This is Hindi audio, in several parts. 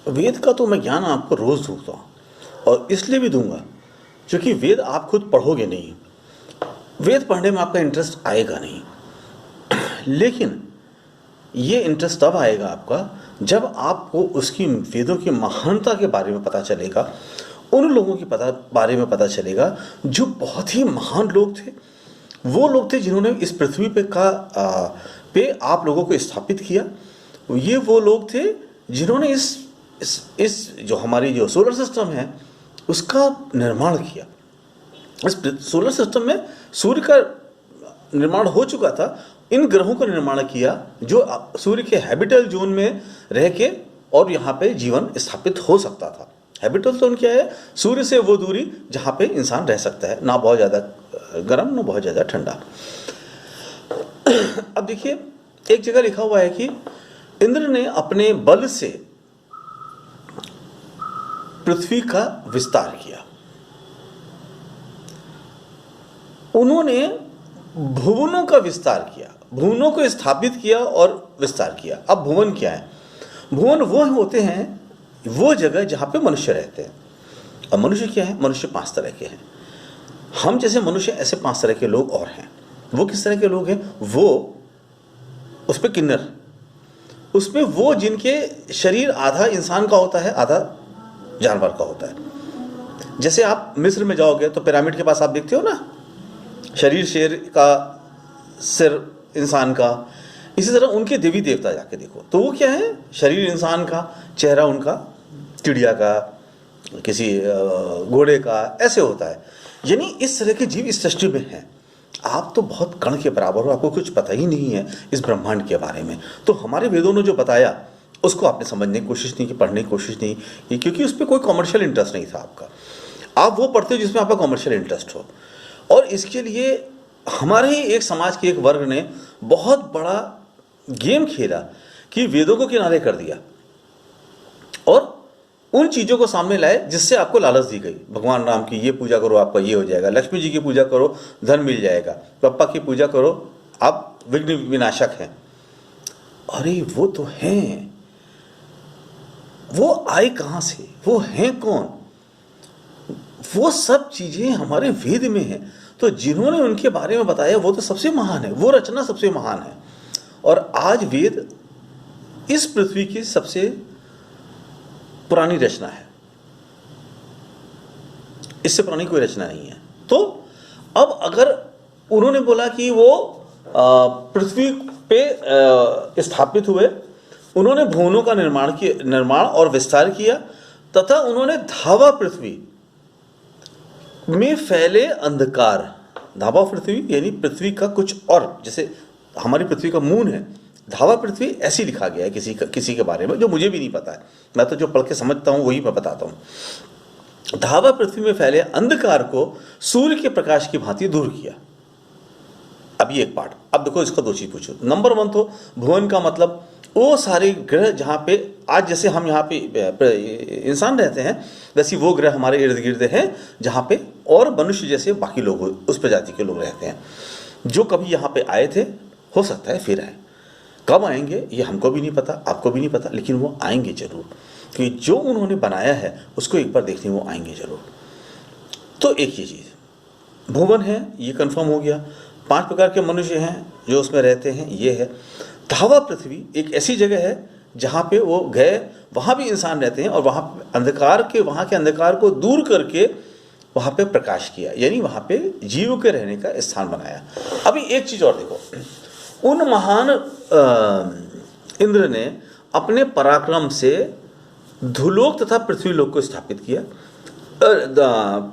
वेद का तो मैं ज्ञान आपको रोज दूंगा, और इसलिए भी दूंगा क्योंकि वेद आप खुद पढ़ोगे नहीं, वेद पढ़ने में आपका इंटरेस्ट आएगा नहीं। लेकिन ये इंटरेस्ट तब आएगा आपका जब आपको उसकी वेदों की महानता के बारे में पता चलेगा, उन लोगों की बारे में पता चलेगा जो बहुत ही महान लोग थे। वो लोग थे जिन्होंने इस पृथ्वी पे आप लोगों को स्थापित किया। ये वो लोग थे जिन्होंने इस जो हमारी जो सोलर सिस्टम है उसका निर्माण किया। इस सोलर सिस्टम में सूर्य का निर्माण हो चुका था, इन ग्रहों का निर्माण किया जो सूर्य के हैबिटल जोन में रह के और यहाँ पे जीवन स्थापित हो सकता था। हैबिटल जोन क्या है? सूर्य से वो दूरी जहाँ पे इंसान रह सकता है, ना बहुत ज़्यादा गर्म ना बहुत ज़्यादा ठंडा। अब देखिए, एक जगह लिखा हुआ है कि इंद्र ने अपने बल से पृथ्वी का विस्तार किया। उन्होंने भुवनों का विस्तार किया, भुवनों को स्थापित किया और विस्तार किया। अब भुवन क्या है? भुवन वो होते हैं, वो जगह जहां पे मनुष्य रहते हैं। अब मनुष्य क्या है? मनुष्य 5 तरह के हैं। हम जैसे मनुष्य ऐसे 5 तरह के लोग और हैं। वो किस तरह के लोग हैं? वो उस पे किन्नर, उसमें वो जिनके शरीर आधा इंसान का होता है, आधा जानवर का होता है। जैसे आप मिस्र में जाओगे तो पिरामिड के पास आप देखते हो ना, शरीर शेर का, सिर इंसान का। इसी तरह उनके देवी देवता जाके देखो तो वो क्या है? शरीर इंसान का, चेहरा उनका चिड़िया का, किसी घोड़े का, ऐसे होता है। यानी इस तरह के जीव इस सृष्टि में हैं। आप तो बहुत कण के बराबर हो, आपको कुछ पता ही नहीं है इस ब्रह्मांड के बारे में। तो हमारे वेदों ने जो बताया उसको आपने समझने की कोशिश नहीं की, पढ़ने की कोशिश नहीं की, क्योंकि उस पर कोई कॉमर्शियल इंटरेस्ट नहीं था आपका। आप वो पढ़ते हो जिसमें आपका कॉमर्शियल इंटरेस्ट हो। और इसके लिए हमारे ही एक समाज के एक वर्ग ने बहुत बड़ा गेम खेला कि वेदों को किनारे कर दिया और उन चीज़ों को सामने लाए जिससे आपको लालच दी गई। भगवान राम की ये पूजा करो, आपका ये हो जाएगा। लक्ष्मी जी की पूजा करो, धन मिल जाएगा। पप्पा की पूजा करो, आप विघ्न विनाशक हैं। अरे वो तो हैं, वो आए कहाँ से? वो हैं कौन? वो सब चीज़ें हमारे वेद में हैं। तो जिन्होंने उनके बारे में बताया वो तो सबसे महान है, वो रचना सबसे महान है। और आज वेद इस पृथ्वी की सबसे पुरानी रचना है, इससे पुरानी कोई रचना नहीं है। तो अब अगर उन्होंने बोला कि वो पृथ्वी पे स्थापित हुए, उन्होंने भुवनों का निर्माण और विस्तार किया, तथा उन्होंने धावा पृथ्वी में फैले अंधकार। धावा पृथ्वी यानी पृथ्वी का कुछ और, जैसे हमारी पृथ्वी का मून है, धावा पृथ्वी ऐसी लिखा गया है किसी के बारे में, जो मुझे भी नहीं पता है। मैं तो जो पढ़ के समझता हूँ वही मैं बताता हूँ। धावा पृथ्वी में फैले अंधकार को सूर्य के प्रकाश की भांति दूर किया। अब ये एक पार्ट। अब देखो, इसका 2 चीज पूछो। नंबर 1 तो भुवन का मतलब वो सारे ग्रह जहाँ पे आज जैसे हम यहाँ पे इंसान रहते हैं, वैसे वो ग्रह हमारे इर्द गिर्द हैं जहाँ पे और मनुष्य जैसे बाकी लोग उस प्रजाति के लोग रहते हैं, जो कभी यहाँ पे आए थे, हो सकता है फिर आए। कब आएंगे ये हमको भी नहीं पता, आपको भी नहीं पता, लेकिन वो आएंगे जरूर, क्योंकि जो उन्होंने बनाया है उसको एक बार देखने वो आएंगे जरूर। तो एक ही चीज़ भुवन है, ये कंफर्म हो गया। 5 प्रकार के मनुष्य हैं जो उसमें रहते हैं, ये है। धावा पृथ्वी एक ऐसी जगह है जहाँ पे वो गए, वहाँ भी इंसान रहते हैं, और वहाँ वहाँ के अंधकार को दूर करके वहाँ पे प्रकाश किया, यानी वहाँ पे जीव के रहने का स्थान बनाया। अभी एक चीज़ और देखो, उन महान इंद्र ने अपने पराक्रम से धुलोक तथा पृथ्वीलोक को स्थापित किया,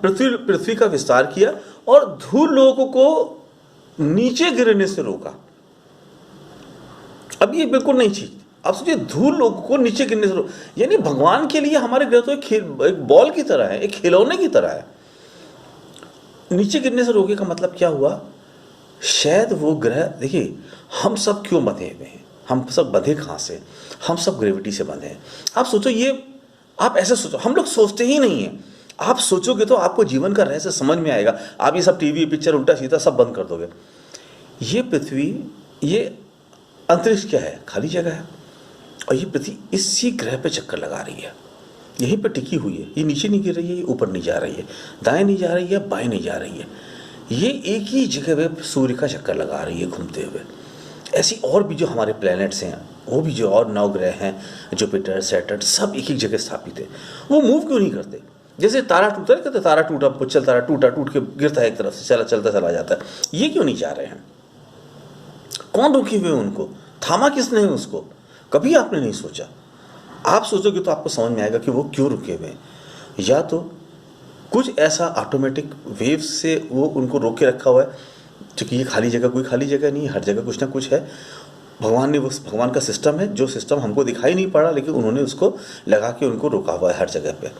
पृथ्वी का विस्तार किया और धूलोक को नीचे गिरने से रोका। अब ये बिल्कुल नई चीज। आप सोचिए, धूलोक को नीचे गिरने से रोका, यानी भगवान के लिए हमारे ग्रह तो एक बॉल की तरह है, एक खिलौने की तरह है। नीचे गिरने से रोके का मतलब क्या हुआ? शायद वो ग्रह, देखिए हम सब क्यों बंधे हुए हैं, हम सब बंधे कहाँ से? हम सब ग्रेविटी से बंधे हैं। आप सोचो, ये आप ऐसे सोचो, हम लोग सोचते ही नहीं हैं। आप सोचोगे तो आपको जीवन का रहस्य समझ में आएगा। आप ये सब टीवी पिक्चर उल्टा सीधा सब बंद कर दोगे। ये पृथ्वी, ये अंतरिक्ष क्या है? खाली जगह है, और ये पृथ्वी इसी ग्रह पे चक्कर लगा रही है, यहीं पे टिकी हुई है। ये नीचे नहीं गिर रही है, ये ऊपर नहीं जा रही है, दाएं नहीं जा रही है, बाएं नहीं जा रही है, ये एक ही जगह पे सूर्य का चक्कर लगा रही है घूमते हुए। ऐसी और भी जो हमारे प्लैनेट्स हैं, वो भी जो और 9 ग्रह हैं, जुपिटर, सैटर्न, सब एक एक जगह स्थापित है। वो मूव क्यों नहीं करते? जैसे तारा टूटा है, कहते तारा टूटा, पुच्छल तारा टूटा, टूट के गिरता है एक तरफ से, चलता चला जाता है। ये क्यों नहीं जा रहे हैं? कौन रोके हुए उनको? थामा किसने है उसको? कभी आपने नहीं सोचा। आप सोचोगे तो आपको समझ में आएगा कि वो क्यों रुके हुए हैं। या तो कुछ ऐसा ऑटोमेटिक वेव्स से वो उनको रोके रखा हुआ है, क्योंकि ये खाली जगह कोई खाली जगह नहीं है, हर जगह कुछ ना कुछ है। भगवान ने वो, भगवान का सिस्टम है, जो सिस्टम हमको दिखाई नहीं पड़ा, लेकिन उन्होंने उसको लगा के उनको रोका हुआ है हर जगह पे।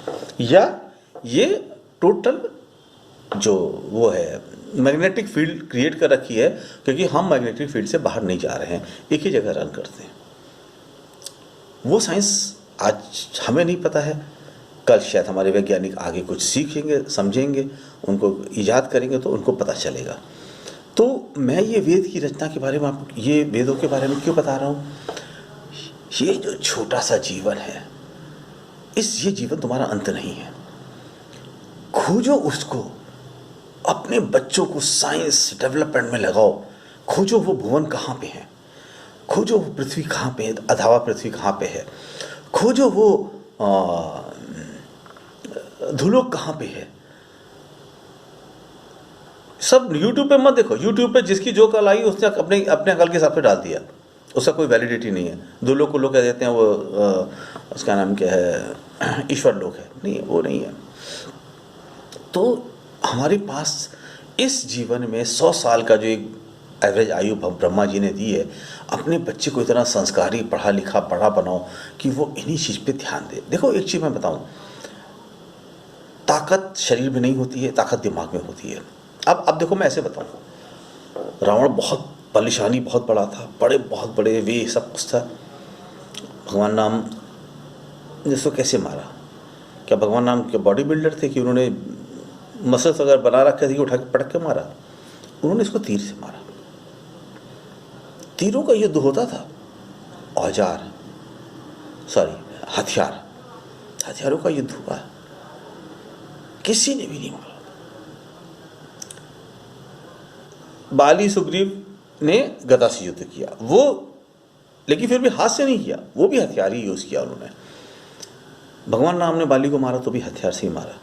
या ये टोटल जो वो है मैग्नेटिक फील्ड क्रिएट कर रखी है, क्योंकि हम मैग्नेटिक फील्ड से बाहर नहीं जा रहे हैं, एक ही जगह रन करते हैं। वो साइंस आज हमें नहीं पता है, कल शायद हमारे वैज्ञानिक आगे कुछ सीखेंगे, समझेंगे, उनको ईजाद करेंगे तो उनको पता चलेगा। तो मैं ये वेद की रचना के बारे में आपको, ये वेदों के बारे में क्यों बता रहा हूँ? ये जो छोटा सा जीवन है, ये जीवन तुम्हारा अंत नहीं है। खोजो उसको, अपने बच्चों को साइंस डेवलपमेंट में लगाओ। खोजो वो भुवन कहाँ पे है, खोजो वो पृथ्वी कहाँ पे है, अधावा पृथ्वी कहाँ पे है, खोजो वो धुलोक कहाँ पे है। सब यूट्यूब पे मत देखो, यूट्यूब पे जिसकी जो कल आई उसने अपने अपने अकल के हिसाब से डाल दिया, उसका कोई वैलिडिटी नहीं है। धुलोक को लोग कह देते हैं वो उसका नाम क्या है, ईश्वर लोक है, नहीं, वो नहीं है। तो हमारे पास इस जीवन में 100 साल का जो एक एवरेज आयु ब्रह्मा जी ने दी है, अपने बच्चे को इतना संस्कारी, पढ़ा लिखा, बड़ा बनाओ कि वो इन्हीं चीज़ पे ध्यान दे। देखो एक चीज़ मैं बताऊं, ताकत शरीर में नहीं होती है, ताकत दिमाग में होती है। अब देखो मैं ऐसे बताऊं, रावण बहुत बलिशानी, बहुत बड़ा था, बहुत बड़े वे सब कुछ था। भगवान राम ने उसको कैसे मारा? क्या भगवान राम के बॉडी बिल्डर थे कि उन्होंने मसल्स वगैरह बना रखे थे कि उठा के पटक के मारा? उन्होंने इसको तीर से मारा। तीरों का युद्ध होता था, हथियारों का युद्ध हुआ, किसी ने भी नहीं मारा। बाली सुग्रीव ने गदा से युद्ध किया, वो लेकिन फिर भी हाथ से नहीं किया, वो भी हथियार ही यूज किया उन्होंने। भगवान राम ने बाली को मारा तो भी हथियार से ही मारा।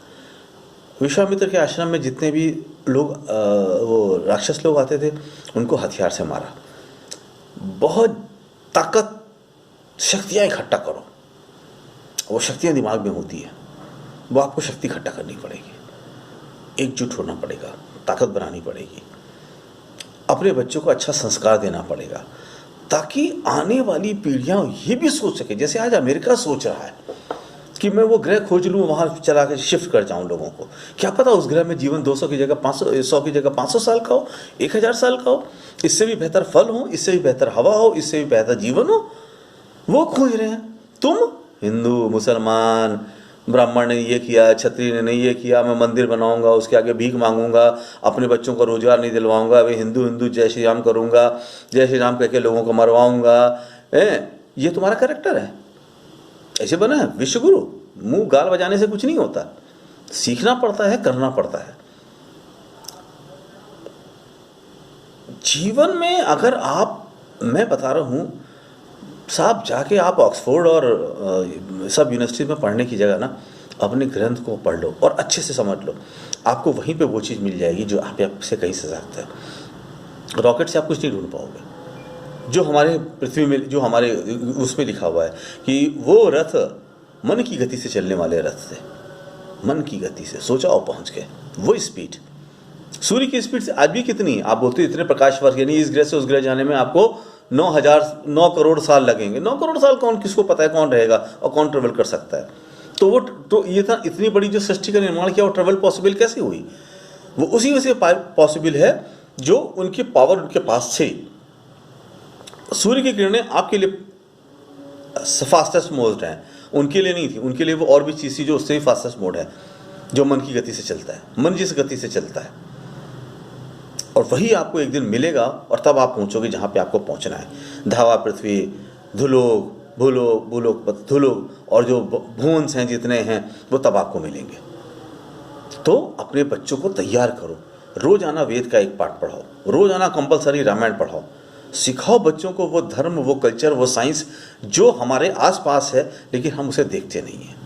विश्वामित्र के आश्रम में जितने भी लोग वो राक्षस लोग आते थे, उनको हथियार से मारा। बहुत ताकत, शक्तियाँ इकट्ठा करो, वो शक्तियाँ दिमाग में होती है, वो आपको शक्ति इकट्ठा करनी पड़ेगी, एकजुट होना पड़ेगा, ताकत बनानी पड़ेगी, अपने बच्चों को अच्छा संस्कार देना पड़ेगा, ताकि आने वाली पीढ़ियाँ ये भी सोच सके। जैसे आज अमेरिका सोच रहा है कि मैं वो ग्रह खोज लूँ, वहाँ चला कर शिफ्ट कर जाऊँ लोगों को। क्या पता उस ग्रह में जीवन 200 की जगह 500, 100 की जगह 500 साल का हो, 1000 साल का हो, इससे भी बेहतर फल हो, इससे भी बेहतर हवा हो, इससे भी बेहतर जीवन हो। वो खोज रहे हैं। तुम हिंदू, मुसलमान, ब्राह्मण ने ये किया, क्षत्रिय ने ये किया, मैं मंदिर बनाऊंगा, उसके आगे भीख मांगूंगा, अपने बच्चों को रोजगार नहीं दिलवाऊंगा, वे हिंदू जय श्री राम करूंगा, जय श्री राम कह के लोगों को मरवाऊंगा। ये तुम्हारा कैरेक्टर है, ऐसे बना है विश्वगुरु। मुंह गाल बजाने से कुछ नहीं होता, सीखना पड़ता है, करना पड़ता है। जीवन में अगर आप, मैं बता रहा हूं साहब, जाके आप ऑक्सफोर्ड और सब यूनिवर्सिटी में पढ़ने की जगह ना, अपने ग्रंथ को पढ़ लो और अच्छे से समझ लो, आपको वहीं पे वो चीज़ मिल जाएगी जो आपसे कहीं से सकता है। रॉकेट से आप कुछ नहीं ढूंढ पाओगे। जो हमारे पृथ्वी में, जो हमारे उसमें लिखा हुआ है कि वो रथ मन की गति से चलने वाले रथ थे, मन की गति से सोचा और पहुंच गए। वो स्पीड सूर्य की स्पीड से आज भी कितनी है? आप बोलते इतने प्रकाश वर्ष, यानी इस ग्रह से उस ग्रह जाने में आपको 9 करोड़ साल लगेंगे। 9 करोड़ साल कौन, किसको पता है कौन रहेगा और कौन ट्रेवल कर सकता है? तो ये था, इतनी बड़ी जो सृष्टि का निर्माण किया, वो ट्रेवल पॉसिबल कैसे हुई? वो उसी वजह से पॉसिबल है जो उनकी पावर उनके पास थे। सूर्य की किरणें आपके लिए फास्टेस्ट मोड है, उनके लिए नहीं थी। उनके लिए वो और भी चीज़ थी जो उससे भी फास्टेस्ट मोड है, जो मन की गति से चलता है। मन जिस गति से चलता है, और वही आपको एक दिन मिलेगा, और तब आप पहुंचोगे जहां पे आपको पहुंचना है। धावा पृथ्वी, धुलोक, भूलोक भूलोक धुलोक और जो भुवंस हैं जितने हैं वो तब आपको मिलेंगे। तो अपने बच्चों को तैयार करो, रोजाना वेद का एक पाठ पढ़ाओ, रोजाना कंपलसरी रामायण पढ़ाओ, सिखाओ बच्चों को वो धर्म, वो कल्चर, वो साइंस जो हमारे आसपास है लेकिन हम उसे देखते नहीं हैं।